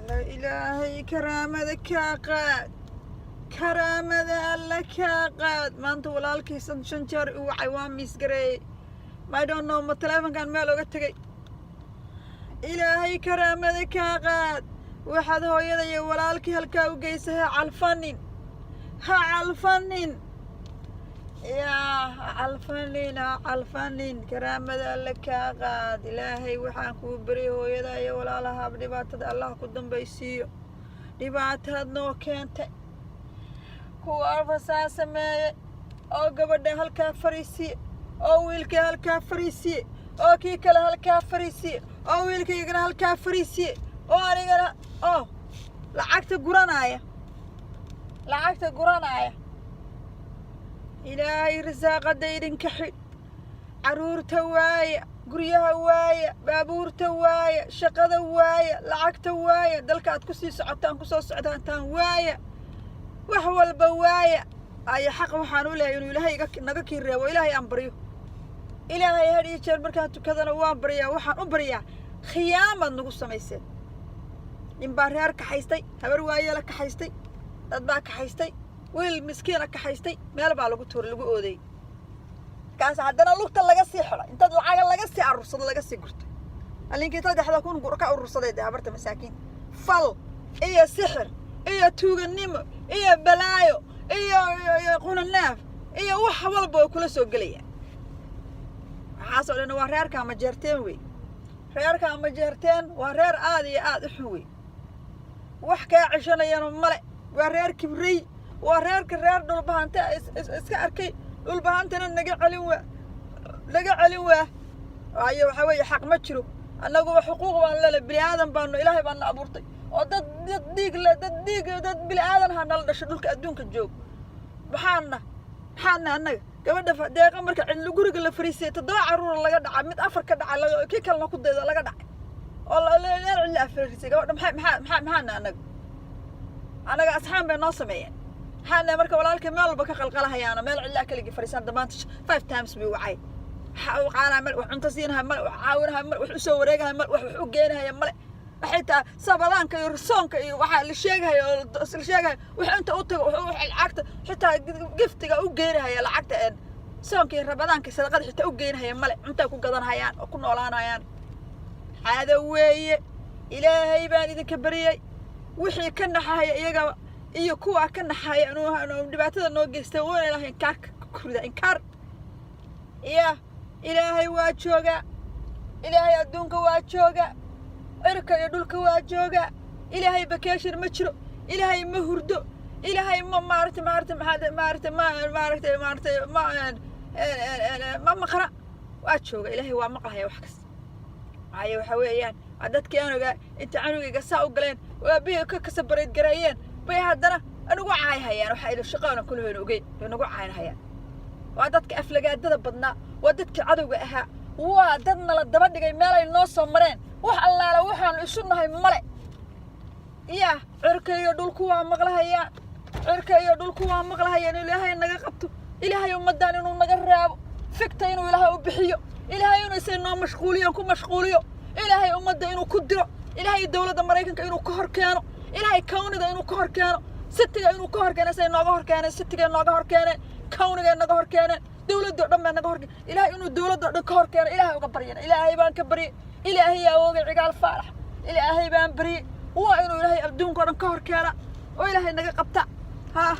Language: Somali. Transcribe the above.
لا إلهي كرامتك يا قاد كرامة لك يا قاد ما أنت ولا الكيسن شنجر وعوام مسكري ما don't know ما تلفون كان ماله قتكي إلهي كرامتك يا قاد واحد هو يدي ولا الكي هالكا وجيسها على الفنين ها على الفنين يا على الفنين كرامة لك يا قاد إلهي وحان كوبري هو يدي ولا لها بدبات الله قدام بيسيو دبات نو كانت kuwa arfasaa sameeyay oo gabadha halkaa fariisiye oo wiilkii halkaa fariisiye oo kii kale halkaa fariisiye oo wiilkaygana halkaa fariisiye oo anigana lacagta guranaya ilaahay risaaqada idinka xidh caruurta waaya guryaha waaya baabuurta waaya shaqada waaya lacagta waaya dalka aad ku sii socotaan ku soo socdaan waaya wax walba waaya ay xaq waxaan u leeyahay inuu ilaahay naga kireebo ilaahay aan bariyo ilaahay hadii jeer markaan tukadana waan bariyaa waxaan u bariyaa khiyaamad nagu samaysay in bareer ka haystay habar waayela ka haystay dad baa ka haystay wiil miskiina ka haystay meel baa lagu tuur lagu ooday kaas haddana lugta laga sii xiro inta lacag laga sii aruursado laga sii gurto alinkii tadeexda kun ka urursaday habarta masaakiin fal iyo sixir iyo tuuganimo iyo balaayo iyo qunanaaf iyo wax walba oo kula soo galaya waxa soo dhan waa reerka ma jeerteen way reerka ma jeerteen waa reer aad iyo aad u xun way wax ka cishanayaan male waa reer kibray waa reerka reer dhulbahanta iska arkay dhulbahantana naga celin waa ayo waxa way xaq ma jiro anagu xuquuq waan leeyahay bini aadan baanu ilaahay baan abuurtay oo dad bil aadan ha nala dhasho dhulka adduunka joog waxaana anaga gabadha deeqa marka cid guriga la fariisay 7 caruur laga dhacay mid 4 ka dhacay kii kalena ku deedo laga dhacay oo la fariisay gabadha maxaa anaga asxaan bay noo sameeyeen waxaana marka walaalkay meel walba ka qalqalahayaan meel cillaa kaliya fariisan damaanta 5 times bi wacay qaana mal wax cunto siinaha mal wax caawinaha mal wax soo wareegaha mal wax u geenahay mal حتى سبلانك يرسونك وحال الشيء وح أنت أوتك العقد حتى قفتك أوجينها يا العقد إن سونك ربضانك سلقد حتى أوجينها يا ملء أنت كون قدرها يان وكون ولانا يان هذا ويا إلهي بان إذا كبرية وحي كنا حيا يجا يكوا كنا حيا إنه دبعتنا إنه جستوون إلهي إنكار كردا إنكار يا إلهي واجوجا إلهي أدونك واجوجا أركا يدولك واجوجا إلهي بكاشر مشرو إلهي مهردو إلهي ما مقرأ واجوجا إلهي ومقرأ يا وحكس عايو حويان عدد كانوا أنت عنو جساو قلين وبيه كسبريت جرايين بيه هدنا أنا وعاي هيان وحيل الشقانا كله نوجين نوجع عين هيان وعدد كأفلقات ده بدنا وعدد كعدو جاها وعددنا للدبد جاي مالا النص مرين wax allaala waxaan isu nahay male cirka iyo dhulku waa maqlahayaan ilaahay naga qabto ilaahay ummadaan inuu naga raabo fikta inuu ilaahay u bixiyo ilaahay inuu isagoo mashquuliyo ilaahay ummadda inuu ku diro ilaahay dawladda Mareykanka inuu ka hor keeno ilaahay kawnida inuu ka hor keeno sitiga inuu ka hor keeno say nooga hor keenay sitiga nooga hor keenay kawniga naga hor keenay dawladda dhan baa naga hor keenay ilaahay inuu dawladda dhan ka hor keeno ilaahay uga baryana ilaahay baan ka baryay إلهي يا وجع عقال فرح إلهي بان بري وإنه إلهي أبدون كورن كهر كلا وإلهي نجا قبطة ها